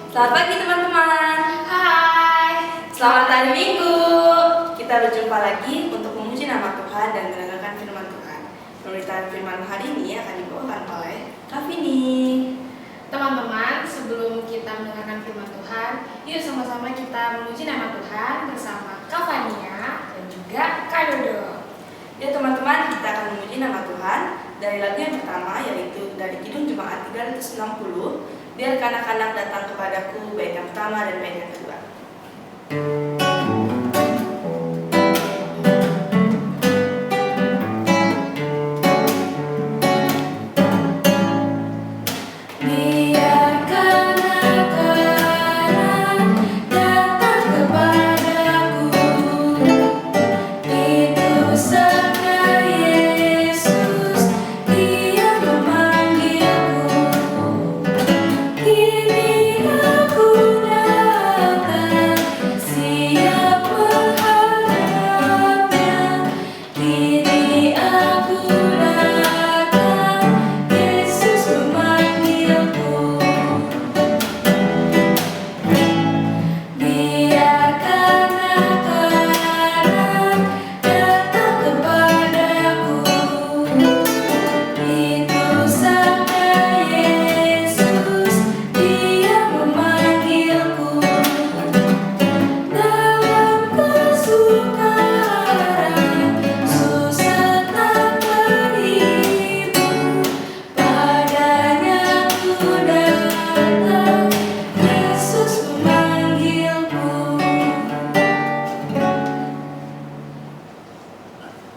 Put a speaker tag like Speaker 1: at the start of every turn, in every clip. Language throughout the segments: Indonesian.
Speaker 1: Selamat pagi teman-teman.
Speaker 2: Hai.
Speaker 1: Selamat hari Minggu. Kita berjumpa lagi untuk memuji nama Tuhan dan mendengarkan firman Tuhan. Pemberitaan firman hari ini akan dibawakan oleh Kavini.
Speaker 2: Teman-teman, sebelum kita mendengarkan firman Tuhan, yuk sama-sama kita memuji nama Tuhan bersama Kak Fania dan juga Kak Dodo.
Speaker 1: Ya teman-teman, kita akan memuji nama Tuhan dari lagu yang pertama, yaitu dari Kidung Jemaat 360. Biar anak-anak datang kepadaku, bait yang pertama dan bait yang kedua.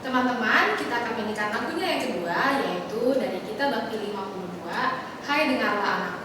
Speaker 2: Teman-teman, kita akan menyanyikan lagunya yang kedua, yaitu dari Kitab Bakti 52, Hai Dengarlah Anakku.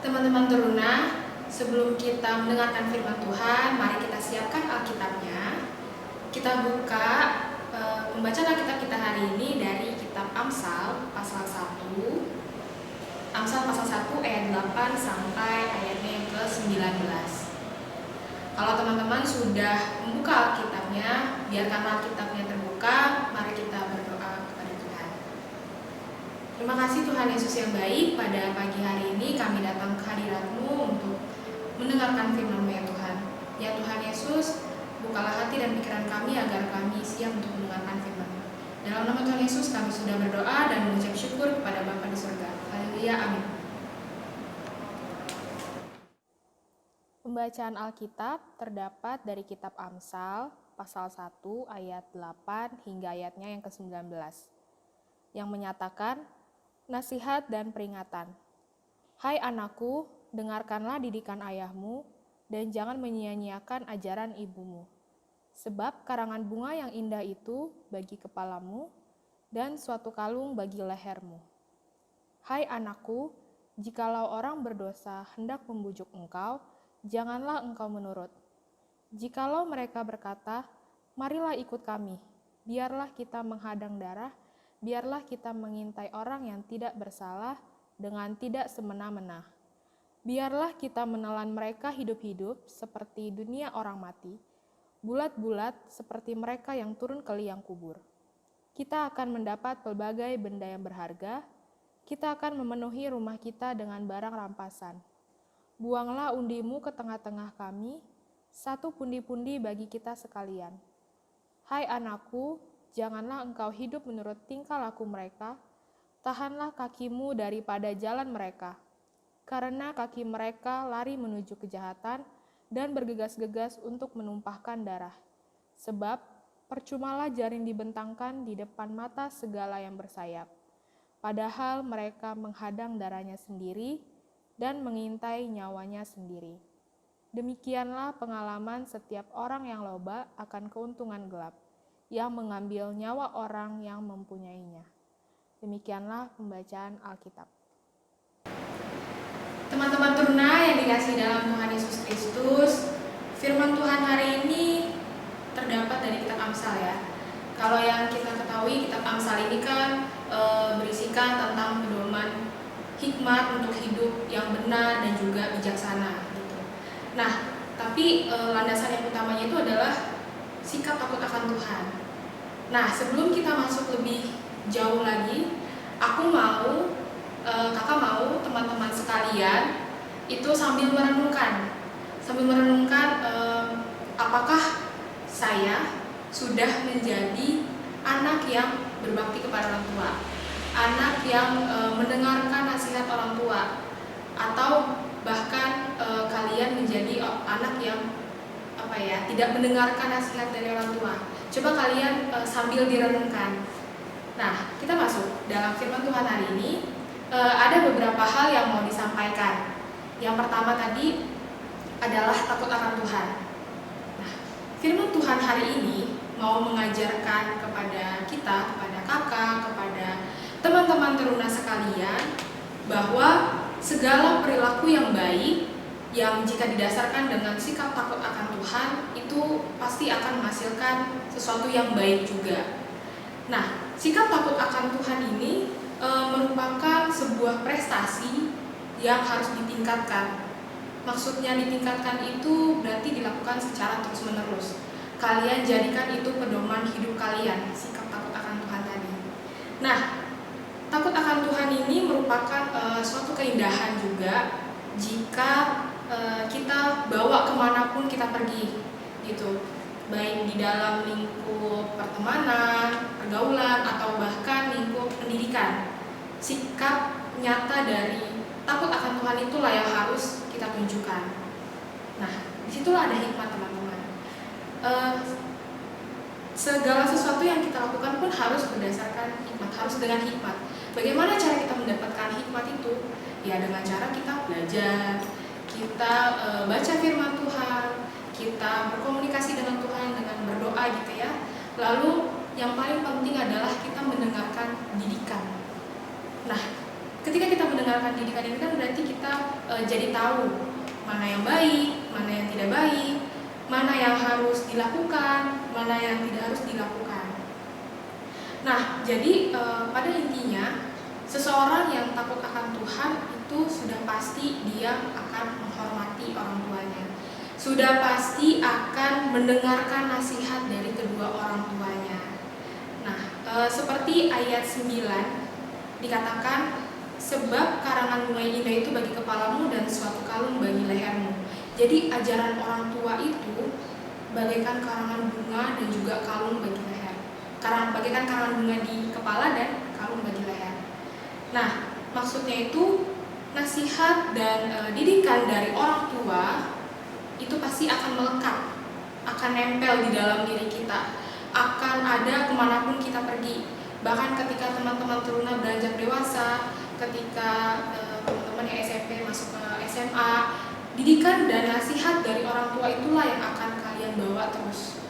Speaker 2: Teman-teman teruna, sebelum kita mendengarkan firman Tuhan, mari kita siapkan Alkitabnya. Kita buka pembacaan Alkitab kita hari ini dari kitab Amsal pasal 1. Amsal pasal 1 ayat 8 sampai ayatnya yang ke-19. Kalau teman-teman sudah membuka Alkitabnya, biarkan Alkitabnya terbuka, mari kita berdoa kepada Tuhan. Terima kasih Tuhan Yesus yang baik, pada pagi hari ini kami datang ke hadirat-Mu untuk mendengarkan firman-Mu ya Tuhan. Ya Tuhan Yesus, bukalah hati dan pikiran kami agar kami siap untuk mendengarkan firman-Mu. Dalam nama Tuhan Yesus kami sudah berdoa dan mengucap syukur kepada Bapa di surga. Haleluya, amin.
Speaker 3: Pembacaan Alkitab terdapat dari kitab Amsal pasal 1 ayat 8 hingga ayatnya yang ke-19 yang menyatakan nasihat dan peringatan. Hai anakku, dengarkanlah didikan ayahmu dan jangan menyia-nyiakan ajaran ibumu. Sebab karangan bunga yang indah itu bagi kepalamu dan suatu kalung bagi lehermu. Hai anakku, jikalau orang berdosa hendak membujuk engkau, janganlah engkau menurut. Jikalau mereka berkata, marilah ikut kami, biarlah kita menghadang darah, biarlah kita mengintai orang yang tidak bersalah dengan tidak semena-mena. Biarlah kita menelan mereka hidup-hidup seperti dunia orang mati, bulat-bulat seperti mereka yang turun ke liang kubur. Kita akan mendapat pelbagai benda yang berharga, kita akan memenuhi rumah kita dengan barang rampasan. Buanglah undimu ke tengah-tengah kami, satu pundi-pundi bagi kita sekalian. Hai anakku, janganlah engkau hidup menurut tingkah laku mereka, tahanlah kakimu daripada jalan mereka, karena kaki mereka lari menuju kejahatan dan bergegas-gegas untuk menumpahkan darah. Sebab percumalah jaring dibentangkan di depan mata segala yang bersayap, padahal mereka menghadang darahnya sendiri dan mengintai nyawanya sendiri. Demikianlah pengalaman setiap orang yang loba akan keuntungan gelap, yang mengambil nyawa orang yang mempunyainya. Demikianlah pembacaan Alkitab.
Speaker 2: Teman-teman Teruna yang dikasihi dalam Tuhan Yesus Kristus, firman Tuhan hari ini terdapat dari kitab Amsal ya. Kalau yang kita ketahui, kitab Amsal ini kan berisikan tentang pedoman hikmat untuk hidup yang benar dan juga bijaksana gitu. Nah, tapi landasan yang utamanya itu adalah sikap takut akan Tuhan. Nah, sebelum kita masuk lebih jauh lagi, kakak mau teman-teman sekalian itu sambil merenungkan apakah saya sudah menjadi anak yang berbakti kepada orang tua, anak yang mendengarkan nasihat orang tua, atau bahkan kalian menjadi anak yang tidak mendengarkan nasihat dari orang tua. Coba kalian sambil direnungkan. Nah, kita masuk dalam firman Tuhan hari ini. Ada beberapa hal yang mau disampaikan. Yang pertama tadi adalah takut akan Tuhan. Nah, firman Tuhan hari ini mau mengajarkan kepada kita, kepada kakak, kepada teman-teman Teruna sekalian, bahwa segala perilaku yang baik, yang jika didasarkan dengan sikap takut akan Tuhan, itu pasti akan menghasilkan sesuatu yang baik juga. Nah, sikap takut akan Tuhan ini merupakan sebuah prestasi yang harus ditingkatkan. Maksudnya ditingkatkan itu berarti dilakukan secara terus-menerus. Kalian jadikan itu pedoman hidup kalian, sikap takut akan Tuhan tadi. Nah, takut akan Tuhan ini merupakan suatu keindahan juga jika kita bawa kemanapun kita pergi, gitu. Baik di dalam lingkup pertemanan, pergaulan, atau bahkan lingkup pendidikan. Sikap nyata dari takut akan Tuhan itulah yang harus kita tunjukkan. Nah, disitulah ada hikmat teman-teman. Segala sesuatu yang kita lakukan pun harus berdasarkan hikmat, harus dengan hikmat. Bagaimana cara kita mendapatkan hikmat itu? Ya dengan cara kita belajar, kita baca firman Tuhan, kita berkomunikasi dengan Tuhan dengan berdoa gitu ya. Lalu yang paling penting adalah kita mendengarkan didikan. Nah, ketika kita mendengarkan didikan ini kan berarti kita jadi tahu mana yang baik, mana yang tidak baik, mana yang harus dilakukan, mana yang tidak harus dilakukan. Nah, jadi pada intinya seseorang yang takut akan Tuhan itu sudah pasti dia akan menghormati orang tuanya. Sudah pasti akan mendengarkan nasihat dari kedua orang tuanya. Nah, seperti ayat 9 dikatakan, sebab karangan bunga indah itu bagi kepalamu dan suatu kalung bagi lehermu. Jadi ajaran orang tua itu bagaikan karangan bunga dan juga kalung bagi leher. Bagaikan karangan bunga di kepala dan kalung bagi leher. Nah, maksudnya itu nasihat dan didikan dari orang tua itu pasti akan melekat, akan nempel di dalam diri kita, akan ada kemanapun kita pergi. Bahkan ketika teman-teman Teruna beranjak dewasa, ketika teman-teman yang SMP masuk ke SMA, didikan dan nasihat dari orang tua itulah yang akan kalian bawa terus.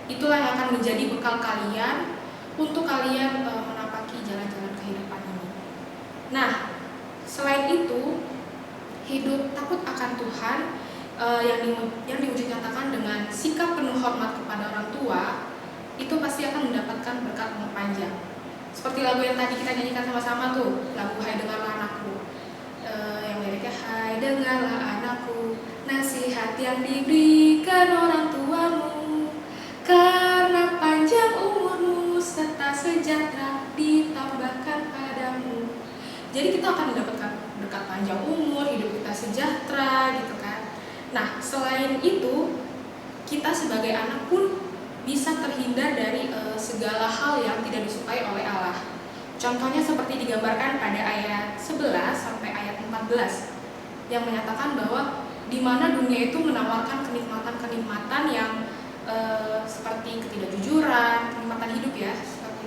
Speaker 2: Itulah yang akan menjadi bekal kalian untuk kalian menapaki jalan-jalan kehidupan ini. Nah, selain itu, hidup takut akan Tuhan yang diwujud nyatakan dengan sikap penuh hormat kepada orang tua, itu pasti akan mendapatkan berkat umur panjang. Seperti lagu yang tadi kita nyanyikan sama-sama tuh, lagu Hai Dengarlah Anakku, yang liriknya Hai dengarlah anakku, nasihat yang diberikan orang tuamu, karena panjang umurmu serta sejahtera ditambahkan padamu. Jadi kita akan mendapatkan berkat panjang umur, hidup kita sejahtera gitu kan. Nah, selain itu kita sebagai anak pun bisa terhindar dari segala hal yang tidak disukai oleh Allah. Contohnya seperti digambarkan pada ayat 11 sampai ayat 14 yang menyatakan bahwa di mana dunia itu menawarkan kenikmatan-kenikmatan yang seperti ketidakjujuran, kenikmatan hidup ya, seperti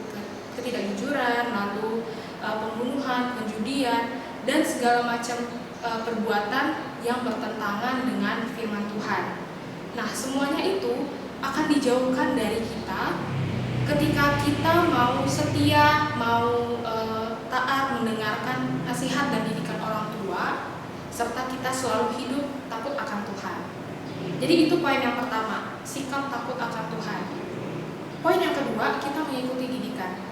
Speaker 2: ketidakjujuran, lalu pembunuhan, penjudian, dan segala macam perbuatan yang bertentangan dengan firman Tuhan. Nah, semuanya itu akan dijauhkan dari kita ketika kita mau setia, mau taat mendengarkan nasihat dan didikan orang tua, serta kita selalu hidup takut akan Tuhan. Jadi itu poin yang pertama, sikap takut akan Tuhan. Poin yang kedua, kita mengikuti didikan.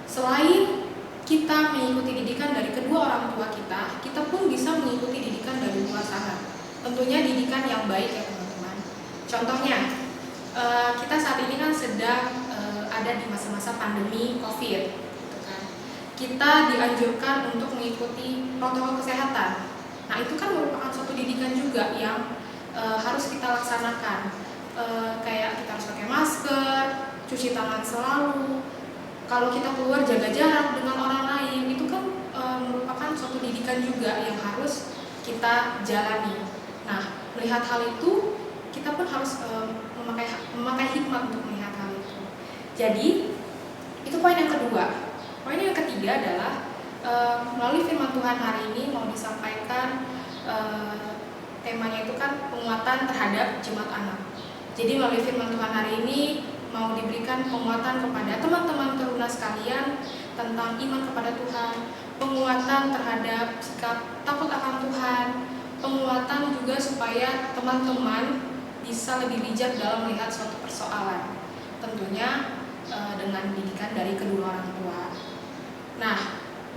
Speaker 2: Selain kita mengikuti didikan dari kedua orang tua kita, kita pun bisa mengikuti didikan dari luar sana. Tentunya didikan yang baik ya teman-teman. Contohnya, kita saat ini kan sedang ada di masa-masa pandemi COVID, gitu kan. Kita dianjurkan untuk mengikuti protokol kesehatan. Nah, itu kan merupakan suatu didikan juga yang harus kita laksanakan. Kayak kita harus pakai masker, cuci tangan selalu. Kalau kita keluar jaga jarak dengan orang lain, itu kan merupakan suatu didikan juga yang harus kita jalani. Nah, melihat hal itu, kita pun harus memakai hikmat untuk melihat hal itu. Jadi, itu poin yang kedua. Poin yang ketiga adalah melalui firman Tuhan hari ini mau disampaikan temanya itu kan penguatan terhadap jemaat anak. Jadi melalui firman Tuhan hari ini mau diberikan penguatan kepada teman-teman teruna sekalian tentang iman kepada Tuhan, penguatan terhadap sikap takut akan Tuhan, penguatan juga supaya teman-teman bisa lebih bijak dalam melihat suatu persoalan. Tentunya dengan didikan dari kedua orang tua. Nah,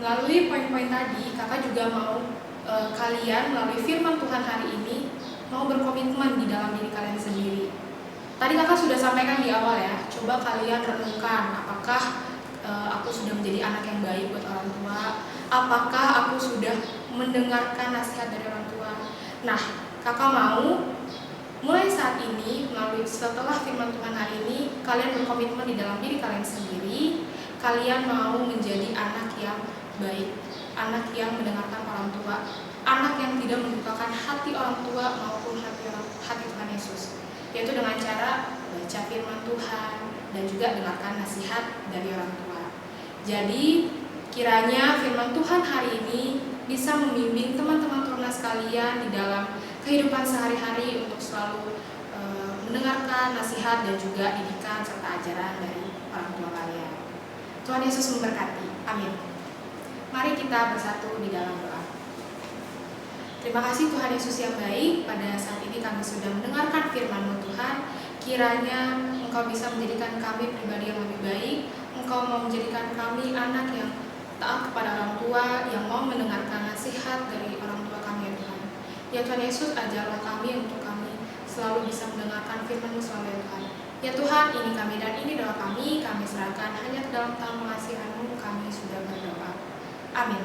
Speaker 2: melalui poin-poin tadi, kakak juga mau kalian melalui firman Tuhan hari ini mau berkomitmen di dalam diri kalian sendiri. Tadi kakak sudah sampaikan di awal ya, coba kalian renungkan apakah aku sudah menjadi anak yang baik buat orang tua, apakah aku sudah mendengarkan nasihat dari orang tua. Nah, kakak mau mulai saat ini, melalui setelah firman Tuhan hari ini, kalian berkomitmen di dalam diri kalian sendiri, kalian mau menjadi anak yang baik, anak yang mendengarkan orang tua, anak yang tidak mendukakan hati orang tua maupun hati Tuhan Yesus, yaitu dengan cara baca firman Tuhan dan juga dengarkan nasihat dari orang tua. Jadi kiranya firman Tuhan hari ini bisa membimbing teman-teman teruna sekalian di dalam kehidupan sehari-hari untuk selalu mendengarkan nasihat dan juga didikan serta ajaran dari orang tua kalian. Tuhan Yesus memberkati. Amin. Mari kita bersatu di dalam doa. Terima kasih Tuhan Yesus yang baik, pada saat ini kami sudah mendengarkan firman-Mu Tuhan. Kiranya Engkau bisa menjadikan kami pribadi yang lebih baik. Engkau mau menjadikan kami anak yang taat kepada orang tua, yang mau mendengarkan nasihat dari orang tua kami ya Tuhan. Ya Tuhan Yesus, ajarlah kami untuk kami selalu bisa mendengarkan firman-Mu selalu ya Tuhan. Ya Tuhan, ini kami dan ini doa kami serahkan hanya ke dalam tangan pengasihan-Mu, kami sudah berdoa. Amin.